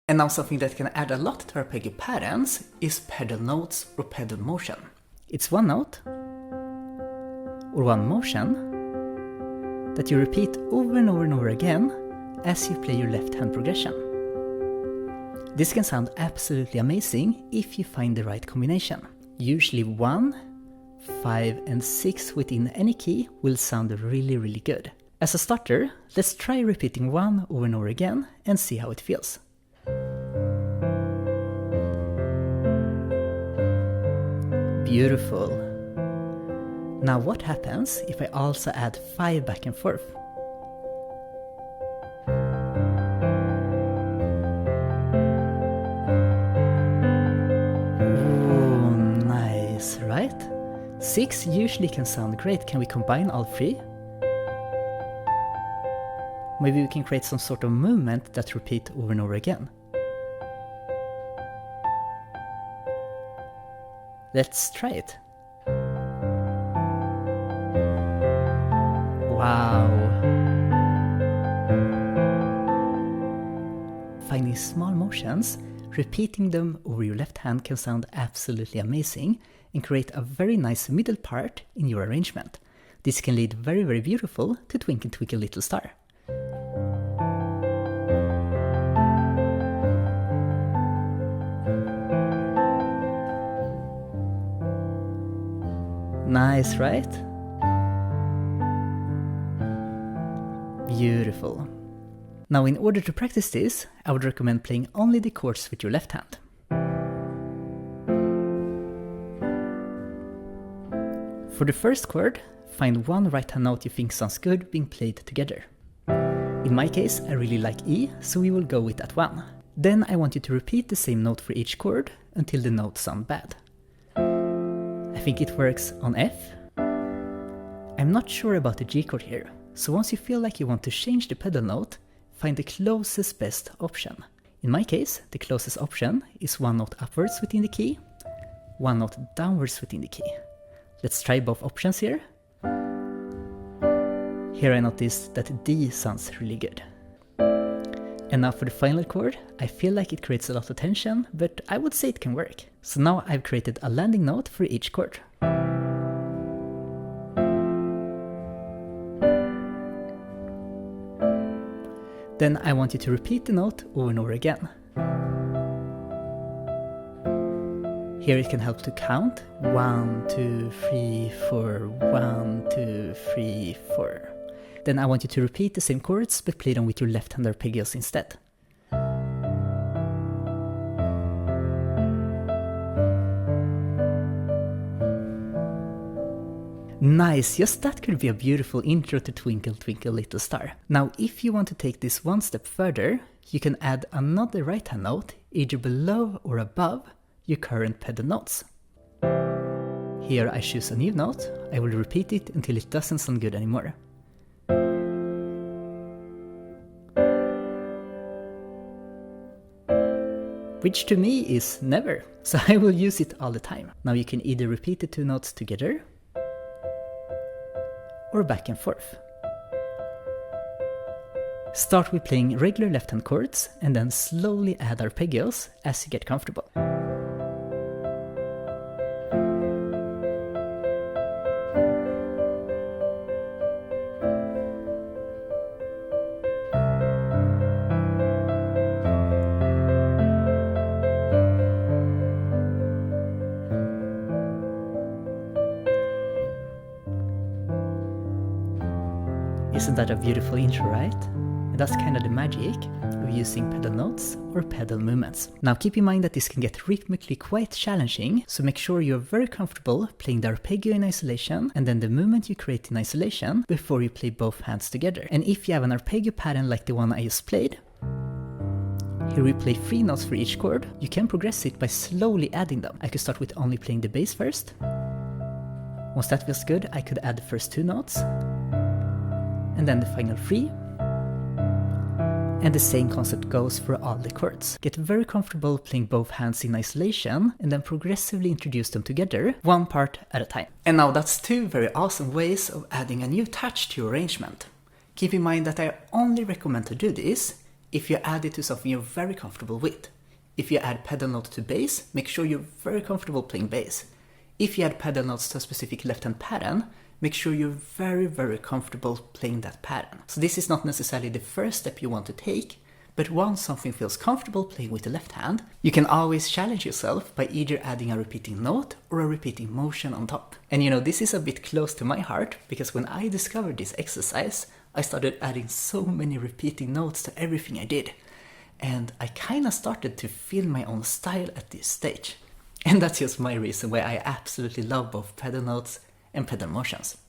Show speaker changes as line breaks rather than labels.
And now something that can add a lot to arpeggio patterns is pedal notes or pedal motion. It's one note or one motion that you repeat over and over and over again as you play your left hand progression. This can sound absolutely amazing if you find the right combination. Usually 1, 5 and 6 within any key will sound really good. As a starter, let's try repeating 1 over and over again and see how it feels. Beautiful. Now what happens if I also add 5 back and forth? Ooh, nice, right? 6 usually can sound great. Can we combine all 3? Maybe we can create some sort of movement that repeats over and over again. Let's try it. Wow! Finding small motions, repeating them over your left hand can sound absolutely amazing and create a very nice middle part in your arrangement. This can lead very beautiful to Twinkle Twinkle Little Star. Nice, right? Beautiful. Now in order to practice this, I would recommend playing only the chords with your left hand. For the first chord, find one right hand note you think sounds good being played together. In my case, I really like E, so we will go with that one. Then I want you to repeat the same note for each chord until the notes sound bad. I think it works on F. I'm not sure about the G chord here, so once you feel like you want to change the pedal note, find the closest best option. In my case, the closest option is one note upwards within the key, one note downwards within the key. Let's try both options here. Here I noticed that D sounds really good. And now for the final chord, I feel like it creates a lot of tension, but I would say it can work. So now I've created a landing note for each chord. Then I want you to repeat the note over and over again. Here it can help to count 1, 2, 3, 4, 1, 2, 3, 4. Then I want you to repeat the same chords but play them with your left hand arpeggios instead. Nice, just that could be a beautiful intro to Twinkle Twinkle Little Star. Now if you want to take this one step further, you can add another right hand note either below or above your current pedal notes. Here I choose a new note. I will repeat it until it doesn't sound good anymore. Which to me is never, so I will use it all the time. Now you can either repeat the two notes together or back and forth. Start with playing regular left hand chords and then slowly add arpeggios as you get comfortable. Isn't that a beautiful intro, right? And that's kind of the magic of using pedal notes or pedal movements. Now keep in mind that this can get rhythmically quite challenging, so make sure you're very comfortable playing the arpeggio in isolation and then the movement you create in isolation before you play both hands together. And if you have an arpeggio pattern like the one I just played, here we play 3 notes for each chord, you can progress it by slowly adding them. I could start with only playing the bass first. Once that feels good, I could add the first 2 notes, and then the final 3. And the same concept goes for all the chords. Get very comfortable playing both hands in isolation and then progressively introduce them together, one part at a time. And now that's 2 very awesome ways of adding a new touch to your arrangement. Keep in mind that I only recommend to do this if you add it to something you're very comfortable with. If you add pedal note to bass, make sure you're very comfortable playing bass. If you add pedal notes to a specific left-hand pattern, make sure you're very, very comfortable playing that pattern. So this is not necessarily the first step you want to take, but once something feels comfortable playing with the left hand, you can always challenge yourself by either adding a repeating note or a repeating motion on top. And you know, this is a bit close to my heart, because when I discovered this exercise, I started adding so many repeating notes to everything I did. And I kinda started to feel my own style at this stage. And that's just my reason why I absolutely love both pedal notes and pedal motions.